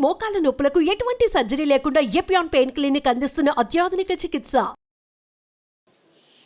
మోకాల నొప్పులకు ఎటువంటి సర్జరీ లేకుండా ఎపియాన్ పెయిన్ క్లినిక్ అందిస్తున్న అత్యాధునిక చికిత్స.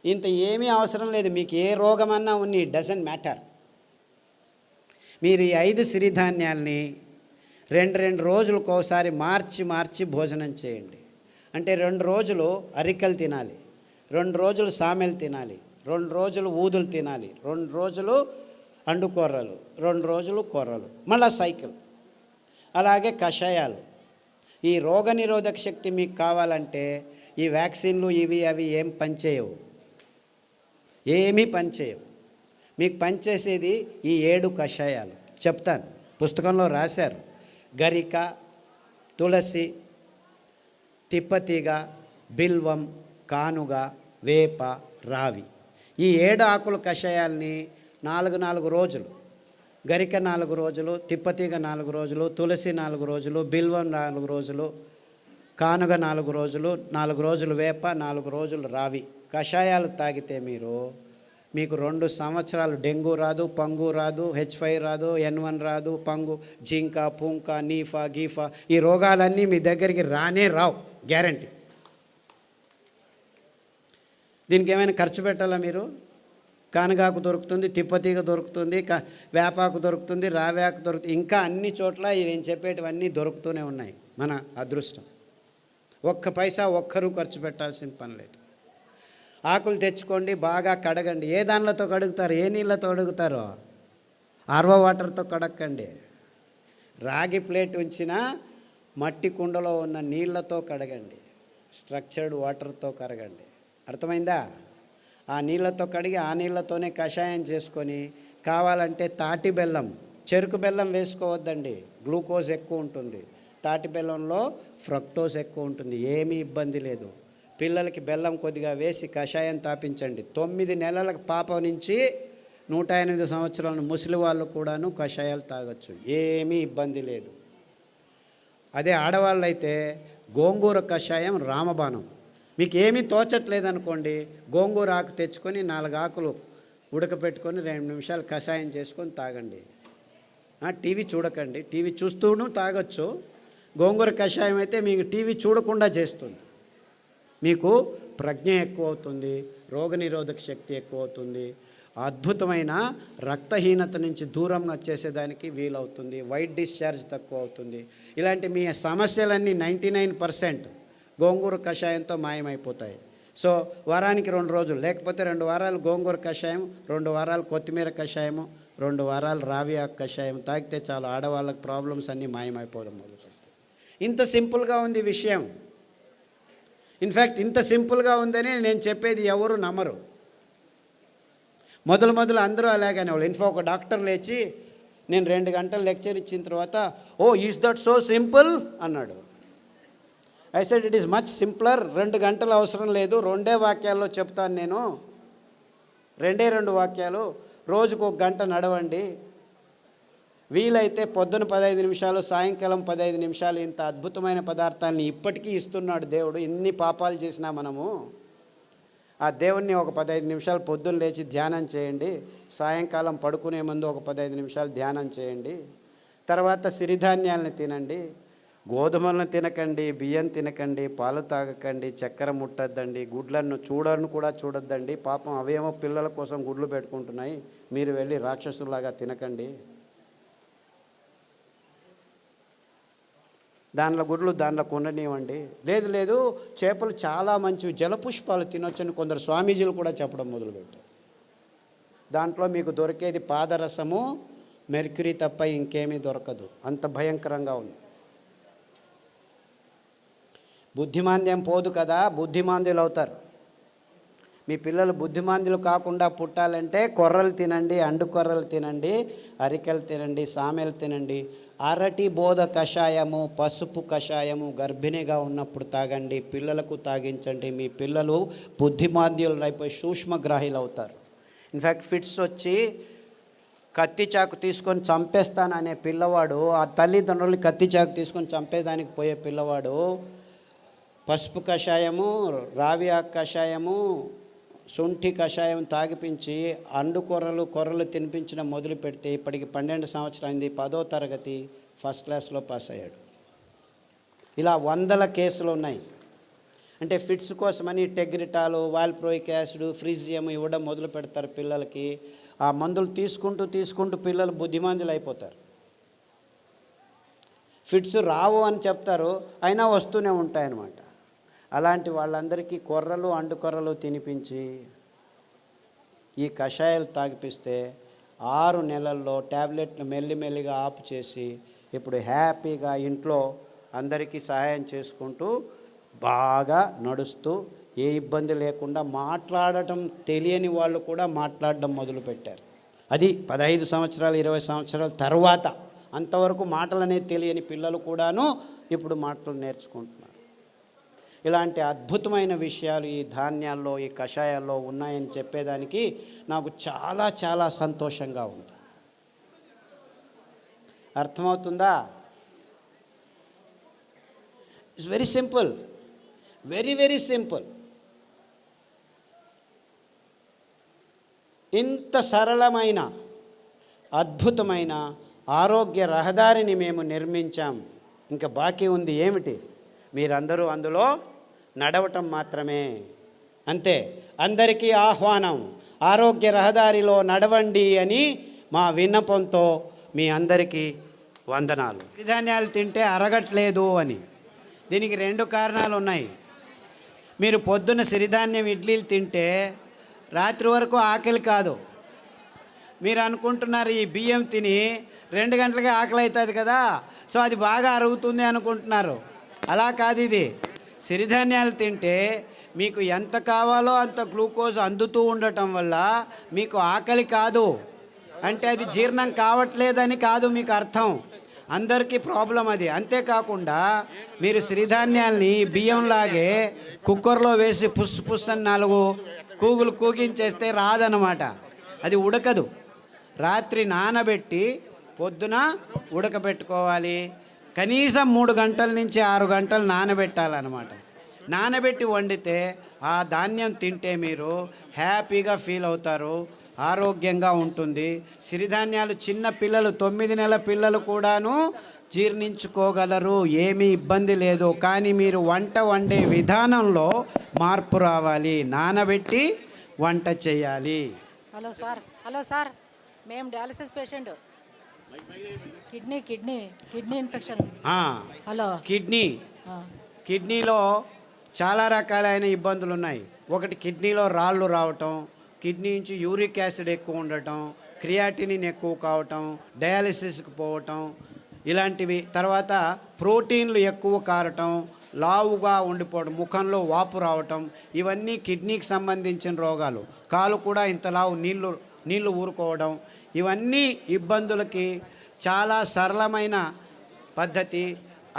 ఇంత ఏమీ అవసరం లేదు. మీకు ఏ రోగమన్నా ఉన్ని డజంట్ మ్యాటర్. మీరు ఈ 5 సిరిధాన్యాల్ని రెండు రోజులకు ఒకసారి మార్చి భోజనం చేయండి. అంటే 2 రోజులు అరికలు తినాలి, 2 రోజులు సామెలు తినాలి, 2 రోజులు ఊదులు తినాలి, 2 రోజులు అండుకూరలు, 2 రోజులు కూరలు, మళ్ళా సైకిల్. అలాగే కషాయాలు. ఈ రోగనిరోధక శక్తి మీకు కావాలంటే ఈ వ్యాక్సిన్లు ఇవి అవి ఏం పనిచేయవు, ఏమీ పనిచేయవు. మీకు పనిచేసేది ఈ 7 కషాయాలు చెప్తాను, పుస్తకంలో రాశారు. గరిక, తులసి, తిప్పతీగ, బిల్వం, కానుగ, వేప, రావి. ఈ 7 ఆకుల కషాయాల్ని 4 రోజులు, గరిక 4 రోజులు, తిప్పతీగ 4 రోజులు, తులసి 4 రోజులు, బిల్వం 4 రోజులు, కానుగ 4 రోజులు, 4 రోజులు వేప, 4 రోజులు రావి కషాయాలు తాగితే మీకు 2 సంవత్సరాలు డెంగ్యూ రాదు, పంగు రాదు, H5 రాదు, N1 రాదు, పంగు, జింక, పుంక, నీఫా, గీఫా, ఈ రోగాలన్నీ మీ దగ్గరికి రానే రావు, గ్యారంటీ. దీనికి ఏమైనా ఖర్చు పెట్టాలా మీరు? కానగాకు దొరుకుతుంది, తిప్పతీగ దొరుకుతుంది, వేపాకు దొరుకుతుంది, రావేకు దొరుకుతుంది, ఇంకా అన్ని చోట్ల నేను చెప్పేటివన్నీ దొరుకుతూనే ఉన్నాయి. మన అదృష్టం. ఒక్క పైసా ఒక్కరూ ఖర్చు పెట్టాల్సిన పని లేదు. ఆకులు తెచ్చుకోండి, బాగా కడగండి. ఏ దానిలతో కడుగుతారు? ఏ నీళ్ళతో కడుగుతారో? ఆర్వో వాటర్తో కడగండి. రాగి ప్లేట్ ఉంచిన మట్టి కుండలో ఉన్న నీళ్ళతో కడగండి, స్ట్రక్చర్డ్ వాటర్తో కడగండి. అర్థమైందా? ఆ నీళ్ళతో కడిగి ఆ నీళ్ళతోనే కషాయం చేసుకొని, కావాలంటే తాటి బెల్లం, చెరుకు బెల్లం వేసుకోవద్దండి, గ్లూకోజ్ ఎక్కువ ఉంటుంది. తాటి బెల్లంలో ఫ్రక్టోజ్ ఎక్కువ ఉంటుంది, ఏమీ ఇబ్బంది లేదు. పిల్లలకి బెల్లం కొద్దిగా వేసి కషాయం తాపించండి. 9 నెలల పాప నుంచి 108 సంవత్సరాల ముసలి వాళ్ళు కూడాను కషాయాలు తాగొచ్చు, ఏమీ ఇబ్బంది లేదు. అదే ఆడవాళ్ళు అయితే గోంగూర కషాయం రామబాణం. మీకు ఏమీ తోచట్లేదనుకోండి, గోంగూర ఆకు తెచ్చుకొని 4 ఆకులు ఉడకపెట్టుకొని 2 నిమిషాలు కషాయం చేసుకొని తాగండి. టీవీ చూడకండి, టీవీ చూస్తూను తాగొచ్చు. గోంగూర కషాయం అయితే మీకు టీవీ చూడకుండా చేస్తుంది. మీకు ప్రజ్ఞ ఎక్కువ అవుతుంది, రోగనిరోధక శక్తి ఎక్కువ అవుతుంది, అద్భుతమైన రక్తహీనత నుంచి దూరంగా చేసేదానికి వీలవుతుంది, వైట్ డిశ్చార్జ్ తక్కువ అవుతుంది. ఇలాంటి మీ సమస్యలన్నీ 99% గోంగూర కషాయంతో మాయమైపోతాయి. సో వారానికి 2 రోజులు, లేకపోతే 2 వారాలు గోంగూర కషాయం, 2 వారాలు కొత్తిమీర కషాయము, 2 వారాలు రావి ఆకు కషాయం తాగితే చాలు, ఆడవాళ్ళకి ప్రాబ్లమ్స్ అన్నీ మాయమైపోవడం మొదలుపెడతాయి. ఇంత సింపుల్గా ఉంది విషయం. ఇన్ఫ్యాక్ట్ ఇంత సింపుల్గా ఉందని నేను చెప్పేది ఎవరు నమ్మరు. మొదలు అందరూ అలాగనే వాళ్ళు. ఇన్ఫాక్ట్ ఒక డాక్టర్ లేచి నేను 2 గంటలు లెక్చర్ ఇచ్చిన తర్వాత, ఓ ఈజ్ దట్ సో సింపుల్ అన్నాడు. I said it is much simpler. 2 గంటలు అవసరం లేదు, 2 వాక్యాల్లో చెప్తాను నేను. 2 వాక్యాలు. రోజుకు 1 గంట నడవండి, వీలైతే పొద్దున 15 నిమిషాలు, సాయంకాలం 15 నిమిషాలు. ఇంత అద్భుతమైన పదార్థాలని ఇప్పటికీ ఇస్తున్నాడు దేవుడు. ఇన్ని పాపాలు చేసినా మనము ఆ దేవుణ్ణి ఒక 15 నిమిషాలు పొద్దున్న లేచి ధ్యానం చేయండి, సాయంకాలం పడుకునే ముందు ఒక 15 నిమిషాలు ధ్యానం చేయండి. తర్వాత సిరిధాన్యాలని తినండి, గోధుమలను తినకండి, బియ్యం తినకండి, పాలు తాగకండి, చక్కెర ముట్టద్దండి, గుడ్లను కూడా చూడొద్దండి. పాపం అవేమో పిల్లల కోసం గుడ్లు పెట్టుకుంటున్నాయి, మీరు వెళ్ళి రాక్షసులాగా తినకండి. దానిలో గుడ్లు దానిలో ఉండనివ్వండి. లేదు చేపలు చాలా మంచివి, జలపుష్పాలు తినొచ్చని కొందరు స్వామీజీలు కూడా చెప్పడం మొదలుపెట్టారు. దాంట్లో మీకు దొరికేది పాదరసము, మెర్క్యూరీ తప్ప ఇంకేమీ దొరకదు, అంత భయంకరంగా ఉంది. బుద్ధిమాంద్యం పోదు కదా, బుద్ధిమాంద్యులు అవుతారు. మీ పిల్లలు బుద్ధిమాంద్యులు కాకుండా పుట్టాలంటే కొర్రలు తినండి, అండు కొర్రలు తినండి, అరికెలు తినండి, సామెలు తినండి. అరటి బోధ కషాయము, పసుపు కషాయము గర్భిణిగా ఉన్నప్పుడు తాగండి, పిల్లలకు తాగించండి. మీ పిల్లలు బుద్ధిమాంద్యులు అయిపోయి సూక్ష్మగ్రాహీలు అవుతారు. ఇన్ఫ్యాక్ట్ ఫిట్స్ వచ్చి కత్తి చాకు తీసుకొని చంపేస్తాననే పిల్లవాడు, ఆ తల్లిదండ్రులు కత్తి చాకు తీసుకొని చంపేదానికి పోయే పిల్లవాడు పసుపు కషాయము, రావి ఆకు కషాయము, శుంఠి కషాయం తాగిపించి అండు కొర్రలు తినిపించడం మొదలు పెడితే ఇప్పటికి 12 సంవత్సరాలు అయింది. 10వ తరగతి ఫస్ట్ క్లాస్లో పాస్ అయ్యాడు. ఇలా వందల కేసులు ఉన్నాయి. అంటే ఫిట్స్ కోసమని టెగ్రిటాలు, వాల్ప్రోయిక్ యాసిడ్, ఫ్రీజియం ఇవ్వడం మొదలు పెడతారు పిల్లలకి. ఆ మందులు తీసుకుంటూ పిల్లలు బుద్ధిమంతులు అయిపోతారు. ఫిట్స్ రావు అని చెప్తారు, అయినా వస్తూనే ఉంటాయన్నమాట. అలాంటి వాళ్ళందరికీ కొర్రలు అండుకొర్రలు తినిపించి ఈ కషాయాలు తాగిపిస్తే 6 నెలల్లో ట్యాబ్లెట్లు మెల్లిమెల్లిగా ఆపు చేసి ఇప్పుడు హ్యాపీగా ఇంట్లో అందరికీ సహాయం చేసుకుంటూ బాగా నడుస్తూ ఏ ఇబ్బంది లేకుండా మాట్లాడటం తెలియని వాళ్ళు కూడా మాట్లాడడం మొదలుపెట్టారు. అది 15 సంవత్సరాలు 20 సంవత్సరాల తర్వాత. అంతవరకు మాటలు అనేది తెలియని పిల్లలు కూడాను ఇప్పుడు మాటలు నేర్చుకుంటున్నారు. ఇలాంటి అద్భుతమైన విషయాలు ఈ ధాన్యాల్లో, ఈ కషాయాల్లో ఉన్నాయని చెప్పేదానికి నాకు చాలా చాలా సంతోషంగా ఉంది. అర్థమవుతుందా? It's very simple, very very simple. ఇంత సరళమైన అద్భుతమైన ఆరోగ్య రహదారిని మేము నిర్మించాం. ఇంకా బాకీ ఉంది ఏమిటి? మీరందరూ అందులో నడవటం మాత్రమే. అంతే. అందరికీ ఆహ్వానం, ఆరోగ్య రహదారిలో నడవండి అని మా విన్నపంతో మీ అందరికీ వందనాలు. సిరిధాన్యాలు తింటే అరగట్లేదు అని దీనికి 2 కారణాలు ఉన్నాయి. మీరు పొద్దున్న సిరిధాన్యం ఇడ్లీలు తింటే రాత్రి వరకు ఆకలి కాదు. మీరు అనుకుంటున్నారు ఈ బియ్యం తిని 2 గంటలకే ఆకలి అవుతుంది కదా, సో అది బాగా అరుగుతుంది అనుకుంటున్నారు. అలా కాదు. ఇది సిరిధాన్యాలు తింటే మీకు ఎంత కావాలో అంత గ్లూకోజ్ అందుతూ ఉండటం వల్ల మీకు ఆకలి కాదు. అంటే అది జీర్ణం కావట్లేదని కాదు మీకు అర్థం. అందరికీ ప్రాబ్లం అది. అంతేకాకుండా మీరు సిరిధాన్యాల్ని బియ్యంలాగే కుక్కర్లో వేసి పుస్ అని 4 కూగులు కూగించేస్తే రాదనమాట. అది ఉడకదు. రాత్రి నానబెట్టి పొద్దున ఉడకబెట్టుకోవాలి. కనీసం 3 గంటల నుంచి 6 గంటలు నానబెట్టాలన్నమాట. నానబెట్టి వండితే ఆ ధాన్యం తింటే మీరు హ్యాపీగా ఫీల్ అవుతారు, ఆరోగ్యంగా ఉంటుంది. సిరిధాన్యాలు చిన్న పిల్లలు 9 నెలల పిల్లలు కూడాను జీర్ణించుకోగలరు, ఏమీ ఇబ్బంది లేదు. కానీ మీరు వంట వండే విధానంలో మార్పు రావాలి. నానబెట్టి వంట చేయాలి. హలో సార్, మేము dialysis patient. Kidney infection. Hello, కిడ్నీలో చాలా రకాలైన ఇబ్బందులు ఉన్నాయి. ఒకటి కిడ్నీలో రాళ్ళు రావటం, కిడ్నీ నుంచి యూరిక్ యాసిడ్ ఎక్కువ ఉండటం, క్రియాటినిన్ ఎక్కువ కావటం, డయాలసిస్కి పోవటం ఇలాంటివి. తర్వాత ప్రోటీన్లు ఎక్కువ కారటం, లావుగా ఉండిపోవడం, ముఖంలో వాపు రావటం, ఇవన్నీ కిడ్నీకి సంబంధించిన రోగాలు. కాలు కూడా ఇంత లావు నీళ్లు ఊరుకోవడం, ఇవన్నీ ఇబ్బందులకి చాలా సరళమైన పద్ధతి.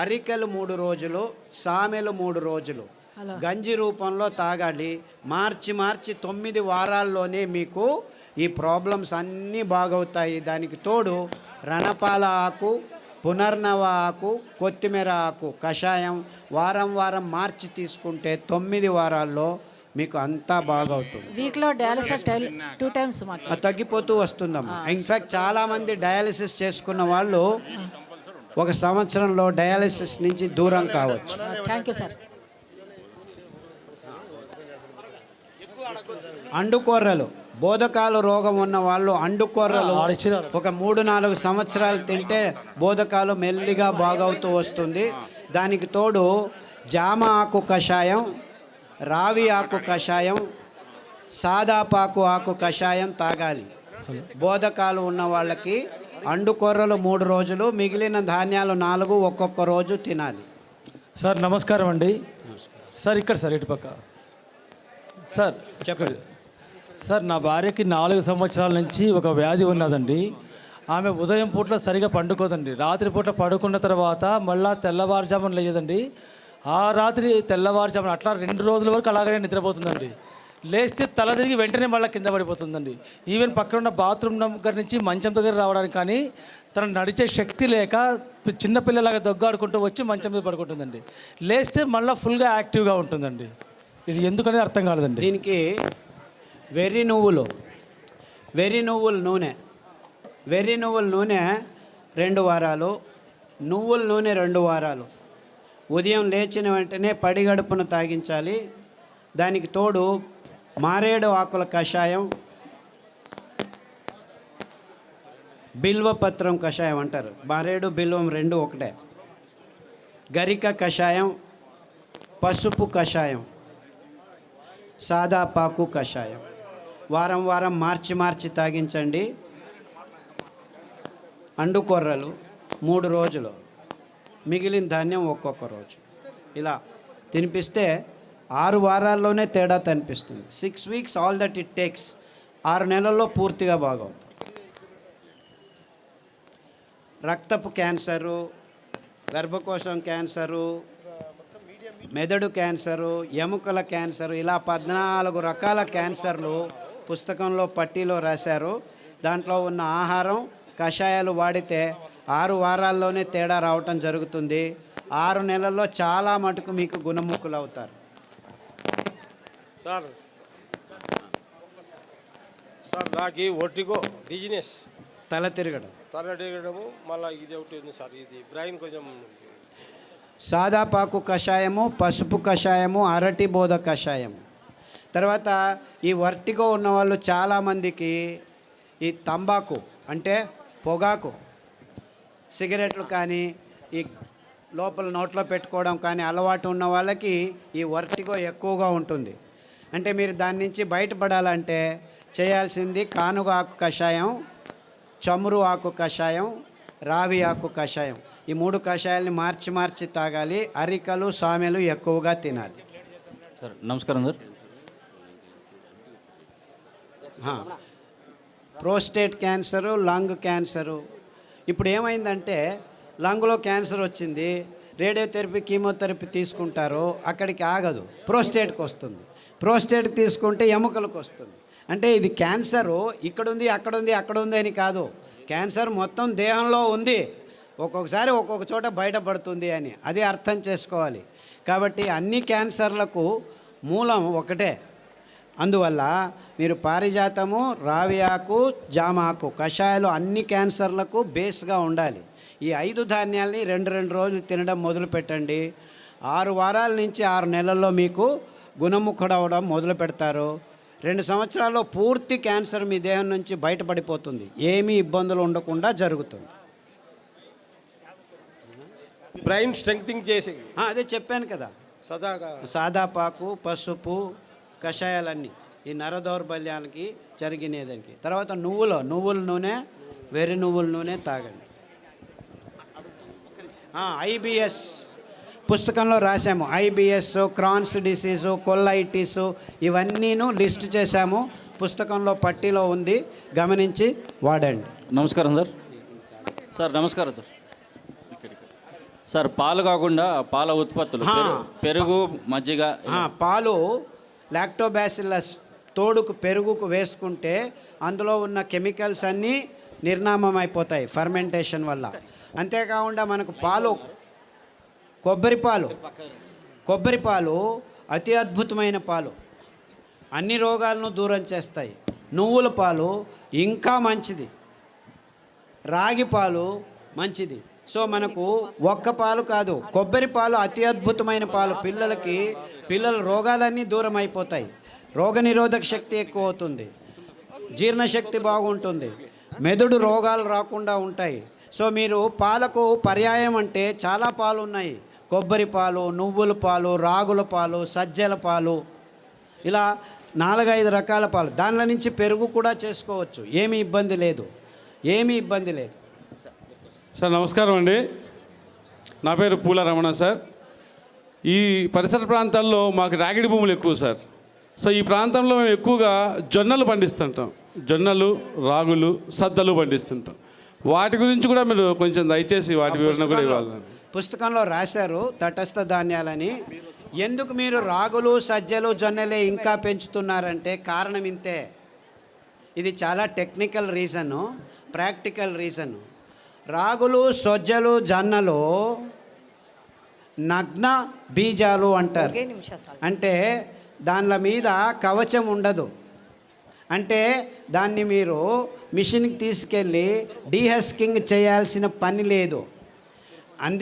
అరికెలు 3 రోజులు, సామెలు 3 రోజులు గంజి రూపంలో తాగాలి. మార్చి 9 వారాల్లోనే మీకు ఈ ప్రాబ్లమ్స్ అన్నీ బాగవుతాయి. దానికి తోడు రణపాల ఆకు, పునర్నవ ఆకు, కొత్తిమీర ఆకు కషాయం వారం మార్చి తీసుకుంటే 9 వారాల్లో మీకు అంతా బాగవుతుంది. వీక్లో డయాలసిస్ 2 టైమ్స్ తగ్గిపోతూ వస్తుందమ్మా. ఇన్ఫ్యాక్ట్ చాలామంది డయాలసిస్ చేసుకున్న వాళ్ళు 1 సంవత్సరంలో డయాలసిస్ నుంచి దూరం కావచ్చు. Thank you sir. అండుకొర్రలు, బోధకాలు రోగం ఉన్న వాళ్ళు అండుకొర్రలు ఒక 3-4 సంవత్సరాలు తింటే బోధకాలు మెల్లిగా బాగవుతూ వస్తుంది. దానికి తోడు జామ ఆకు కషాయం, రావి ఆకు కషాయం, సాదాపాకు ఆకు కషాయం తాగాలి. బోధకాలు ఉన్న వాళ్ళకి అండుకొర్రలు 3 రోజులు, మిగిలిన ధాన్యాలు 4 ఒక్కొక్క రోజు తినాలి. సార్ నమస్కారం అండి. సార్ ఇక్కడ సార్ ఇటుపక్క సార్ చెప్పండి సార్. నా భార్యకి 4 సంవత్సరాల నుంచి ఒక వ్యాధి ఉన్నదండి. ఆమె ఉదయం పూట్ల సరిగా పండుకోదండి. రాత్రి పూట పడుకున్న తర్వాత మళ్ళీ తెల్లవారుజామున లేదండి. ఆ రాత్రి తెల్లవారుజామున అట్లా 2 రోజుల వరకు అలాగనే నిద్రపోతుందండి. లేస్తే తల తిరిగి వెంటనే మళ్ళీ కింద పడిపోతుందండి. ఈవెన్ పక్కన ఉన్న బాత్రూమ్ దగ్గర నుంచి మంచం దగ్గర రావడానికి కానీ తను నడిచే శక్తి లేక చిన్నపిల్లలాగా దొగ్గాడుకుంటూ వచ్చి మంచం మీద పడుకుంటుందండి. లేస్తే మళ్ళీ ఫుల్గా యాక్టివ్గా ఉంటుందండి. ఇది ఎందుకనేది అర్థం కాలేదండి. దీనికి వెర్రి నువ్వుల నూనె 2 వారాలు, నువ్వుల నూనె 2 వారాలు, ఉదయం లేచిన వెంటనే పడిగడుపున తాగించాలి. దానికి తోడు మారేడు ఆకుల కషాయం, బిల్వపత్రం కషాయం అంటారు. మారేడు బిల్వం రెండు ఒకటే. గరిక కషాయం, పసుపు కషాయం, సాదాపాకు కషాయం వారం వారం మార్చి తాగించండి. అండుకొర్రలు 3 రోజులు, మిగిలిన ధాన్యం ఒక్కొక్క రోజు. ఇలా తినిపిస్తే 6 వారాల్లోనే తేడా కనిపిస్తుంది. 6 weeks all that it takes. 6 నెలల్లో పూర్తిగా బాగవుతుంది. రక్తపు క్యాన్సరు, గర్భకోశం క్యాన్సరు, మెదడు క్యాన్సరు, ఎముకల క్యాన్సరు, ఇలా 14 రకాల క్యాన్సర్లు పుస్తకంలో పట్టీలో రాశారు. దాంట్లో ఉన్న ఆహారం, కషాయాలు వాడితే 6 వారాల్లోనే తేడా రావటం జరుగుతుంది. 6 నెలల్లో చాలా మటుకు మీకు గుణముఖులు అవుతారు. సార్ నాకు ఒట్టిగో డిజినెస్, తల తిరగడం, తరగడము, మళ్ళీ ఇది ఒకటి ఉంది సార్, ఇది బ్రెయిన్ కొంచెం. సాదాపాకు కషాయము, పసుపు కషాయము, అరటి బోధ కషాయం. తర్వాత ఈ వర్టిగో ఉన్నవాళ్ళు చాలామందికి ఈ తంబాకు అంటే పొగాకు, సిగరెట్లు కానీ ఈ లోపల నోట్లో పెట్టుకోవడం కానీ అలవాటు ఉన్న వాళ్ళకి ఈ వర్టిగో ఎక్కువగా ఉంటుంది. అంటే మీరు దాని నుంచి బయటపడాలంటే చేయాల్సింది కానుగ ఆకు కషాయం, చమురు ఆకు కషాయం, రావి ఆకు కషాయం. ఈ 3 కషాయాలని మార్చి తాగాలి. అరికలు, సామెలు ఎక్కువగా తినాలి. సార్ నమస్కారం sir. Prostate cancer, lung cancer. ఇప్పుడు ఏమైందంటే లంగ్లో క్యాన్సర్ వచ్చింది, రేడియోథెరపీ, కీమోథెరపీ తీసుకుంటారు, అక్కడికి ఆగదు, ప్రోస్టేట్కి వస్తుంది. ప్రోస్టేట్కి తీసుకుంటే ఎముకలకు వస్తుంది. అంటే ఇది క్యాన్సరు ఇక్కడుంది, అక్కడుంది అని కాదు. క్యాన్సర్ మొత్తం దేహంలో ఉంది, ఒక్కొక్కసారి ఒక్కొక్క చోట బయటపడుతుంది అని అది అర్థం చేసుకోవాలి. కాబట్టి అన్ని క్యాన్సర్లకు మూలం ఒకటే. అందువల్ల మీరు పారిజాతము, రావి ఆకు, జామ ఆకు కషాయాలు అన్ని క్యాన్సర్లకు బేస్గా ఉండాలి. ఈ 5 ధాన్యాల్ని 2 రోజులు తినడం మొదలు పెట్టండి. 6 వారాల నుంచి 6 నెలల్లో మీకు గుణముఖుడవడం మొదలు పెడతారు. 2 సంవత్సరాల్లో పూర్తి క్యాన్సర్ మీ దేహం నుంచి బయటపడిపోతుంది. ఏమీ ఇబ్బందులు ఉండకుండా జరుగుతుంది. బ్రెయిన్ స్ట్రెంగ్తింగ్ చేసి అదే చెప్పాను కదా, సదాగా సాదాపాకు, పసుపు కషాయాలన్నీ ఈ నర దౌర్బల్యానికి జరిగినదానికి. తర్వాత నువ్వుల నూనె, వెర్రి నువ్వుల నూనె తాగండి. IBS పుస్తకంలో రాసాము. IBS, క్రాన్స్ డిసీజు, కొల్లైటిస్ ఇవన్నీను లిస్ట్ చేశాము. పుస్తకంలో పట్టీలో ఉంది, గమనించి వాడండి. నమస్కారం సార్. సార్ నమస్కారం సార్. సార్ పాలు కాకుండా పాల ఉత్పత్తులు, పెరుగు, మజ్జిగ. పాలు లాక్టోబాసిల్లస్ తోడుకు పెరుగుకు వేసుకుంటే అందులో ఉన్న కెమికల్స్ అన్నీ నిర్నామం అయిపోతాయి ఫర్మెంటేషన్ వల్ల. అంతేకాకుండా మనకు పాలు, కొబ్బరి పాలు అతి అద్భుతమైన పాలు, అన్ని రోగాలను దూరం చేస్తాయి. నువ్వుల పాలు ఇంకా మంచిది, రాగి పాలు మంచిది. సో మనకు ఒక్క పాలు కాదు, కొబ్బరి పాలు అతి అద్భుతమైన పాలు. పిల్లల రోగాలన్నీ దూరం అయిపోతాయి, రోగనిరోధక శక్తి ఎక్కువ అవుతుంది, జీర్ణశక్తి బాగుంటుంది, మెదడు రోగాలు రాకుండా ఉంటాయి. సో మీరు పాలకు పర్యాయం అంటే చాలా పాలు ఉన్నాయి. కొబ్బరి పాలు, నువ్వుల పాలు, రాగుల పాలు, సజ్జల పాలు, ఇలా 4-5 రకాల పాలు. దానిలో నుంచి పెరుగు కూడా చేసుకోవచ్చు, ఏమీ ఇబ్బంది లేదు. సార్ నమస్కారం అండి. నా పేరు పూల రమణ సార్. ఈ పరిసర ప్రాంతాల్లో మాకు రాగిడి భూములు ఎక్కువ సార్. సో ఈ ప్రాంతంలో మేము ఎక్కువగా జొన్నలు పండిస్తుంటాం. జొన్నలు, రాగులు, సద్దలు పండిస్తుంటాం. వాటి గురించి కూడా మీరు కొంచెం దయచేసి వాటి వివరణ కూడా ఇవ్వాలి. పుస్తకంలో రాశారు తటస్థ ధాన్యాలని. ఎందుకు మీరు రాగులు, సజ్జలు, జొన్నలే ఇంకా పెంచుతున్నారంటే కారణం ఇంతే. ఇది చాలా టెక్నికల్ రీజను, ప్రాక్టికల్ రీజను. రాగులు, సజ్జలు, జొన్నలు నగ్న బీజాలు అంటారు. అంటే దానిల మీద కవచం ఉండదు. అంటే దాన్ని మీరు మిషన్కి తీసుకెళ్ళి డీహస్కింగ్ చేయాల్సిన పని లేదు. అందుకే